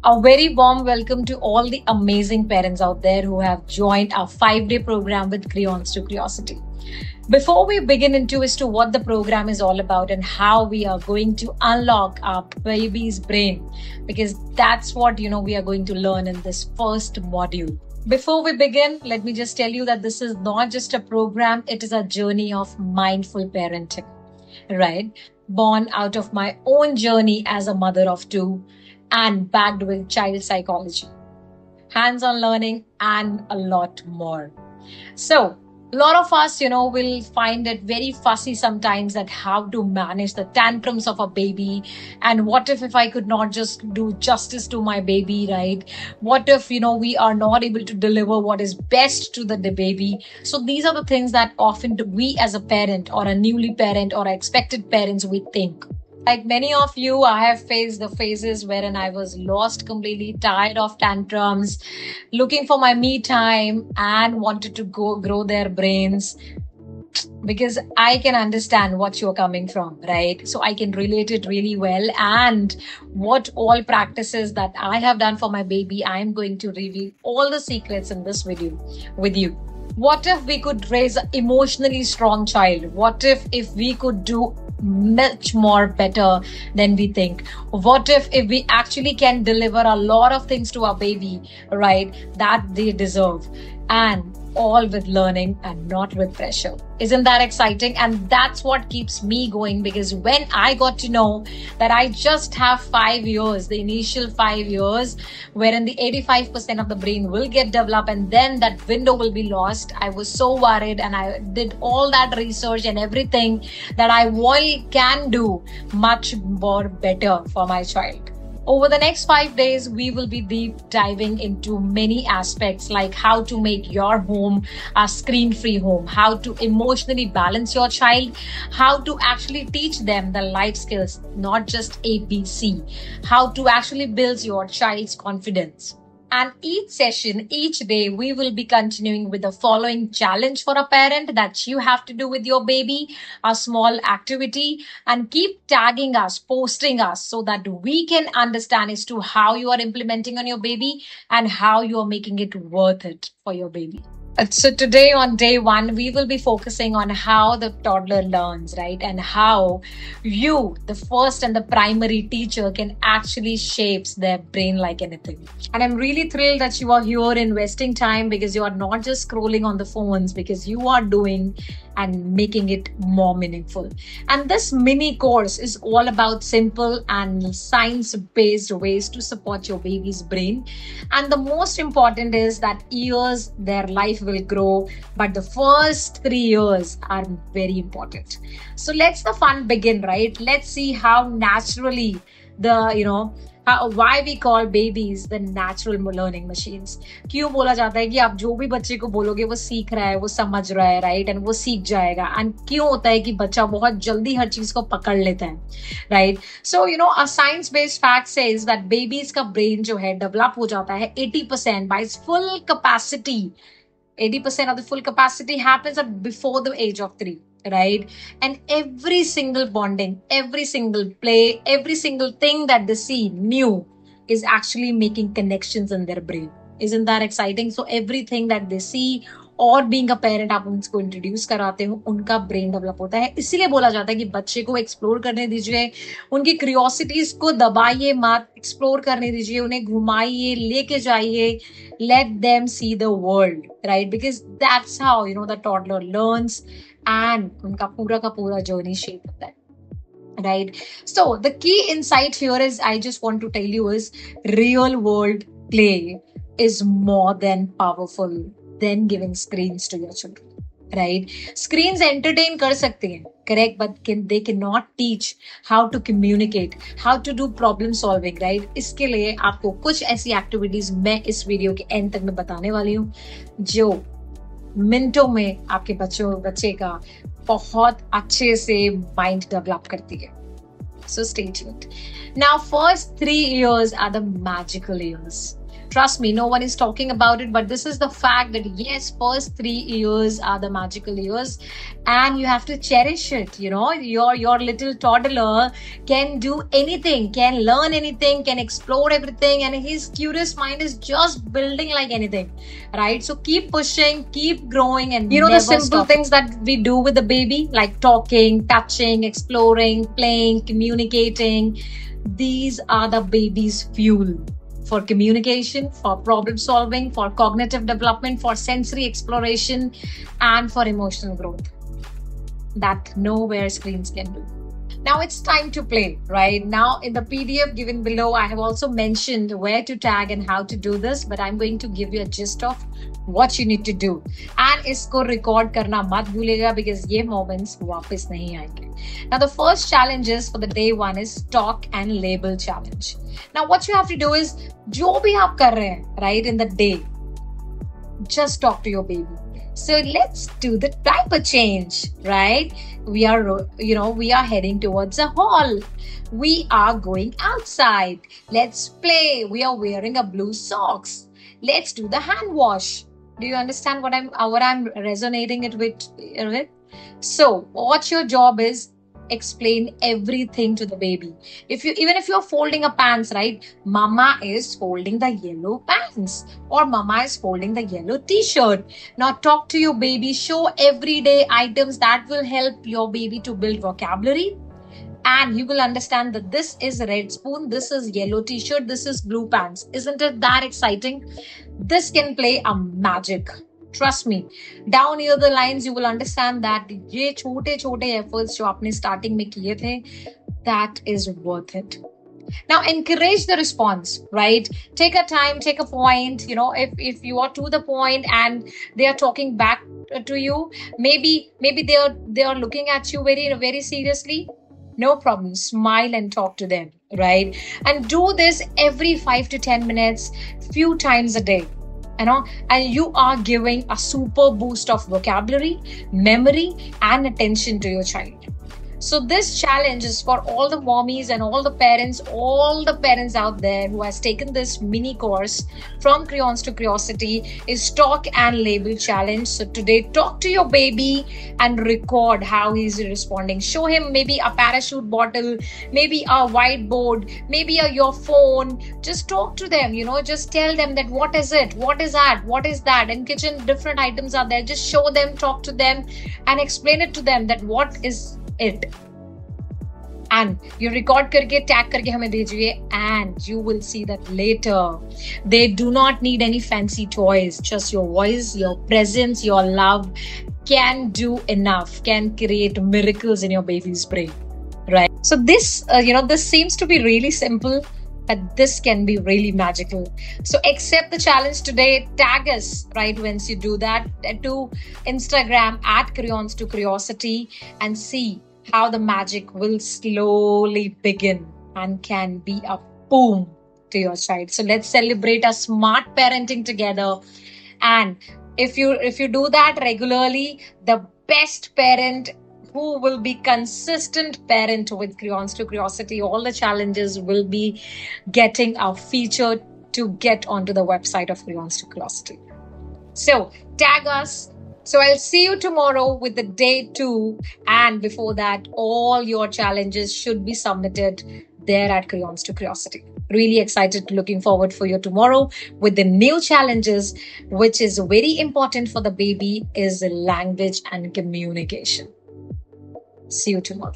A very warm welcome to all the amazing parents out there who have joined our 5-day program with Crayons to Curiosity. Before we begin into as to what the program is all about and how we are going to unlock our baby's brain, because that's what we are going to learn in this first module. Before we begin, let me just tell you that this is not just a program, it is a journey of mindful parenting, right? Born out of my own journey as a mother of two and backed with child psychology, hands-on learning, and a lot more. So, a lot of us, will find it very fussy sometimes at how to manage the tantrums of a baby. And what if I could not just do justice to my baby, right? What if, we are not able to deliver what is best to the baby? So these are the things that often we as a parent or a newly parent or expected parents, we think. Like many of you, I have faced the phases wherein I was lost completely, tired of tantrums, looking for my me time and wanted to grow their brains, because I can understand what you're coming from, right? So I can relate it really well. And what all practices that I have done for my baby, I am going to reveal all the secrets in this video with you. What if we could raise an emotionally strong child? What if we could do much more better than we think? What if we actually can deliver a lot of things to our baby, right, that they deserve, and all with learning and not with pressure? Isn't that exciting? And that's what keeps me going, because when I got to know that I just have 5 years, the initial 5 years, wherein the 85% of the brain will get developed and then that window will be lost, I was so worried, and I did all that research and everything that I can do much more better for my child. Over the next 5 days, we will be deep diving into many aspects, like how to make your home a screen-free home, how to emotionally balance your child, how to actually teach them the life skills, not just ABC, how to actually build your child's confidence. And each session, each day, we will be continuing with the following challenge for a parent that you have to do with your baby, a small activity, and keep tagging us, posting us, so that we can understand as to how you are implementing on your baby and how you are making it worth it for your baby. So today on day 1, we will be focusing on how the toddler learns, right? And how you, the first and the primary teacher, can actually shapes their brain like anything. And I'm really thrilled that you are here investing time, because you are not just scrolling on the phones, because you are doing and making it more meaningful. And this mini course is all about simple and science-based ways to support your baby's brain. And the most important is that years, their life will grow, but the first 3 years are very important. So let's the fun begin, right? Let's see how naturally why we call babies the natural learning machines. क्यों बोला जाता है कि आप जो भी बच्चे को बोलोगे वो सीख रहा है, वो समझ रहा है, right? And वो सीख जाएगा. And क्यों होता है कि बच्चा बहुत जल्दी हर चीज को पकड़ लेता है, right? So a science-based fact says that babies का brain जो है develop हो जाता है 80% by its full capacity. 80% of the full capacity happens before the age of 3. Right? And every single bonding, every single play, every single thing that they see new is actually making connections in their brain. Isn't that exciting? So everything that they see, और being a parent, आप उनको introduce कराते हो, उनका brain develop होता है. इसीलिए बोला जाता है कि बच्चे को एक्सप्लोर करने दीजिए, उनकी क्यूरियोसिटीज को दबाइए मत, एक्सप्लोर करने दीजिए, उन्हें घुमाइए, लेके जाइए. Let them see the world, right? Because that's how the toddler learns, and उनका पूरा का पूरा journey shape होता है. Right? So the key insight here is, I just want to tell you, is real world play is more than powerful than giving screens to your children. Right? Screens entertain कर सकते हैं, correct, but they cannot teach how to communicate, how to do problem solving, right? इसके लिए आपको कुछ ऐसी activities मैं इस वीडियो के end तक में बताने वाली हूँ, जो मिनटों में आपके बच्चे का बहुत अच्छे से माइंड डेवलप करती है. So stay tuned. Now, first 3 years are the magical years. Trust me, no one is talking about it, but this is the fact that yes, first 3 years are the magical years, and you have to cherish it. You know, your little toddler can do anything, can learn anything, can explore everything, and his curious mind is just building like anything, right? So keep pushing, keep growing, and the simple things that we do with the baby, like talking, touching, exploring, playing, communicating. These are the baby's fuel for communication, for problem solving, for cognitive development, for sensory exploration, and for emotional growth that nowhere screens can do. Now it's time to play, right? Now in the PDF given below, I have also mentioned where to tag and how to do this, but I'm going to give you a gist of what you need to do. And isko record karna mat bhulega because ye moments वापस नहीं आएंगे. Now the first challenge is for the day one is talk and label challenge. Now what you have to do is जो भी आप कर रहे हैं, right, in the day, just talk to your baby. So let's do the diaper change, right? We are heading towards a hall. We are going outside. Let's play. We are wearing a blue socks. Let's do the hand wash. Do you understand what I'm resonating it with? So what your job is, explain everything to the baby. Even if you're folding a pants, right? Mama is folding the yellow pants or mama is folding the yellow t-shirt. Now talk to your baby, show everyday items that will help your baby to build vocabulary. And you will understand that this is red spoon, this is yellow t-shirt, this is blue pants. Isn't it that exciting? This can play a magic. Trust me, down near the lines, you will understand that ये छोटे-छोटे efforts जो आपने starting में किए थे, that is worth it. Now encourage the response, right? Take a time, take a point. You know, if you are to the point and they are talking back to you, maybe they are looking at you very seriously. No problem. Smile and talk to them, right? And do this every 5 to 10 minutes, few times a day. And you are giving a super boost of vocabulary, memory, and attention to your child. So this challenge is for all the mommies and all the parents out there who has taken this mini course from Crayons to Curiosity is talk and label challenge. So today, talk to your baby and record how he's responding. Show him maybe a parachute bottle, maybe a whiteboard, maybe your phone. Just talk to them, just tell them that what is it, what is that, what is that. In kitchen, different items are there. Just show them, talk to them and explain it to them that what is it. And you record karke, tag karke hame bhejiye, and you will see that later. They do not need any fancy toys. Just your voice, your presence, your love can do enough, can create miracles in your baby's brain, right? So this, this seems to be really simple, but this can be really magical. So accept the challenge today. Tag us, right, once you do that, to Instagram at Crayons to Curiosity, and see how the magic will slowly begin and can be a boom to your child. So let's celebrate a smart parenting together. And if you do that regularly, the best parent who will be consistent parent with Crayons to Curiosity, all the challenges will be getting a feature to get onto the website of Crayons to Curiosity. So tag us. So I'll see you tomorrow with the day 2. And before that, all your challenges should be submitted there at Crayons to Curiosity. Really excited, looking forward for you tomorrow with the new challenges, which is very important for the baby, is language and communication. See you tomorrow.